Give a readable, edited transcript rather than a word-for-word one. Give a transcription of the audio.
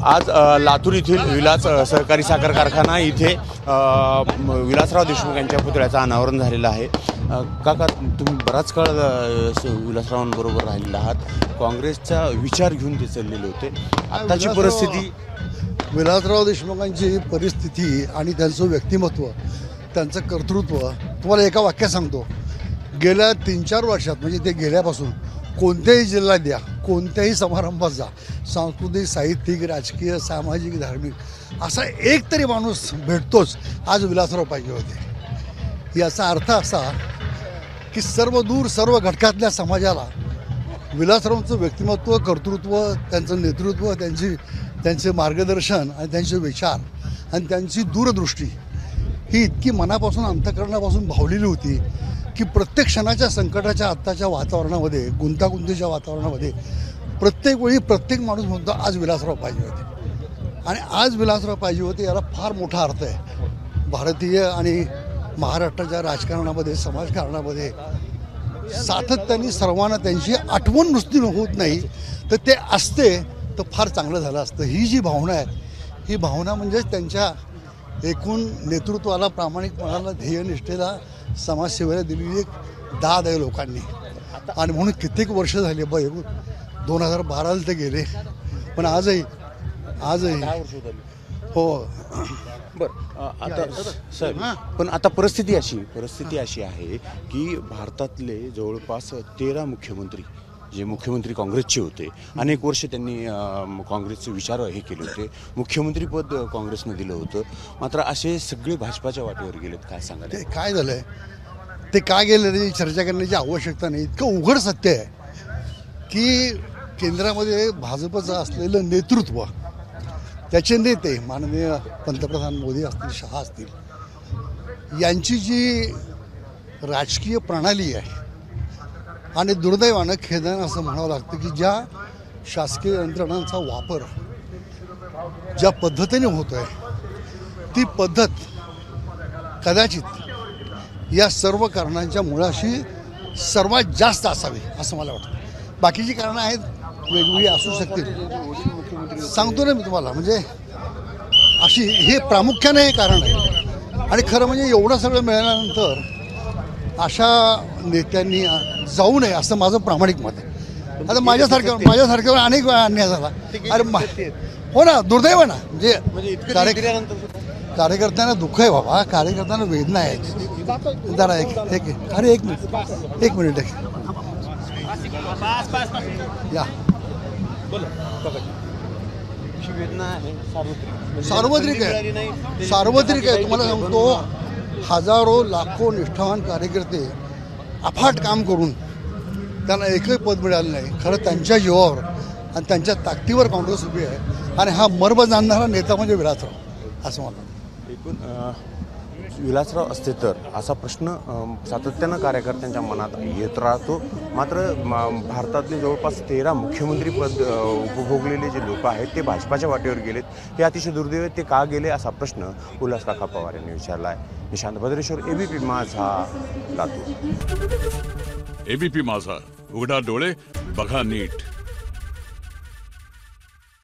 आज लातूर येथील विलास सहकारी साखर कारखाना इथे विलासराव देशमुख यांच्या पुतळ्याचं अनावरण झालेलं आहे। काका, तुम्ही बराच काळ विलासरावांबरोबर राहिलेला आहात, काँग्रेसचा विचार घेऊन ते चाललेले होते। आताची परिस्थिती, विलासराव देशमुखांची परिस्थिती आणि त्यांचं व्यक्तिमत्व, त्यांचं कर्तृत्व तुम्हाला एका वाक्यात सांगतो। गेल्या 3-4 वर्षात, म्हणजे ते गेल्यापासून कोणत्याही जिल्ह्यात द्या, कोणत्याही समारंभात जा, सांस्कृतिक, साहित्यिक, राजकीय, सामाजिक, धार्मिक असा एक तरी माणूस भेटतोच। आज विलासराव पाहिजे होते। याचा अर्थ असा की सर्व दूर सर्व घटकातल्या समाजाला विलासरावांचं व्यक्तिमत्व, कर्तृत्व, त्यांचं नेतृत्व, त्यांचे मार्गदर्शन आणि त्यांचे विचार आणि त्यांची दूरदृष्टी ही इतकी मनापासून, अंतःकरणापासून भावलेली होती की प्रत्येक क्षणाच्या संकटाच्या आत्ताच्या वातावरणामध्ये, गुंतागुंतीच्या वातावरणामध्ये प्रत्येक वेळी प्रत्येक माणूस म्हणतो आज विलासराव पाहिजे होते। आणि आज विलासराव पाहिजे होते याला फार मोठा अर्थ आहे। भारतीय आणि महाराष्ट्राच्या राजकारणामध्ये, समाजकारणामध्ये सातत्याने सर्वांना त्यांची आठवण नुसती होत नाही तर ते असते तर फार चांगलं झालं असतं। ही जी भावना आहे, ही भावना म्हणजे त्यांच्या एकूण नेतृत्वाला, प्रामाणिकपणाला, ध्येयनिष्ठेला, समाजसेवेला दिलेली एक दाद आहे लोकांनी। आणि म्हणून कित्येक वर्ष झाली, 2012ला ते गेले, पण आजही हो। बरं, आता साहेब, पण आता परिस्थिती अशी आहे की भारतातले जवळपास 13 मुख्यमंत्री, जे मुख्यमंत्री काँग्रेसचे होते, अनेक वर्ष त्यांनी काँग्रेसचे विचार हे केले होते, मुख्यमंत्रीपद काँग्रेसने दिलं होतं, मात्र असे सगळे भाजपाच्या वाटेवर गेलेत। काय सांगाल? ते काय झालं आहे, ते काय गेले त्याची चर्चा करण्याची आवश्यकता नाही। इतकं उघड सत्य आहे की केंद्रामध्ये भाजपचं असलेलं नेतृत्व, त्याचे नेते माननीय पंतप्रधान मोदी असतील, शहा असतील, यांची जी राजकीय प्रणाली आहे, आणि दुर्दैवानं, खेदानं असं म्हणावं लागतं की ज्या शासकीय यंत्रणांचा वापर ज्या पद्धतीने होतो आहे, ती पद्धत कदाचित या सर्व कारणांच्या मुळाशी सर्वात जास्त असावी असं मला वाटतं। बाकीची कारणं आहेत, वेगवेगळी असू शकतील, सांगतो ना मी तुम्हाला, म्हणजे अशी हे प्रामुख्याने हे कारण आहे। आणि खरं म्हणजे एवढं सगळं मिळाल्यानंतर अशा नेत्यांनी जाऊ नये असं माझं प्रामाणिक मत आहे। आता माझ्यासारख्यावर अनेक वेळा अन्याय झाला। अरे हो ना, दुर्दैव ना, म्हणजे कार्यकर्त्यांना दुःख आहे बाबा, कार्यकर्त्यांना वेदना आहे। जरा एक मिनिट या, सार्वत्रिक आहे। तुम्हाला सांगतो, हजारो लाखो निष्ठावान कार्यकर्ते अफाट काम करून त्यांना एकही पद मिळालं नाही। खरं त्यांच्या जीवावर आणि त्यांच्या ताकदीवर काँग्रेस उभी आहे, आणि हा मर्म जाणणारा नेता म्हणजे विलासराव असं मला वाटतं। एकूण विलासराव असते तर असा प्रश्न सातत्यानं कार्यकर्त्यांच्या मनात येत राहतो। मात्र भारतातले जवळपास 13 मुख्यमंत्रीपद उपभोगलेले जे लोक आहेत ते भाजपाच्या वाटेवर गेलेत, हे अतिशय दुर्दैव आहे। ते का गेले असा प्रश्न उल्हास काका पवार यांनी विचारला आहे। निशांत भद्रेश्वर, एबीपी माझा, लातूर। एबीपी माझा, उघडा डोळे बघा नीट।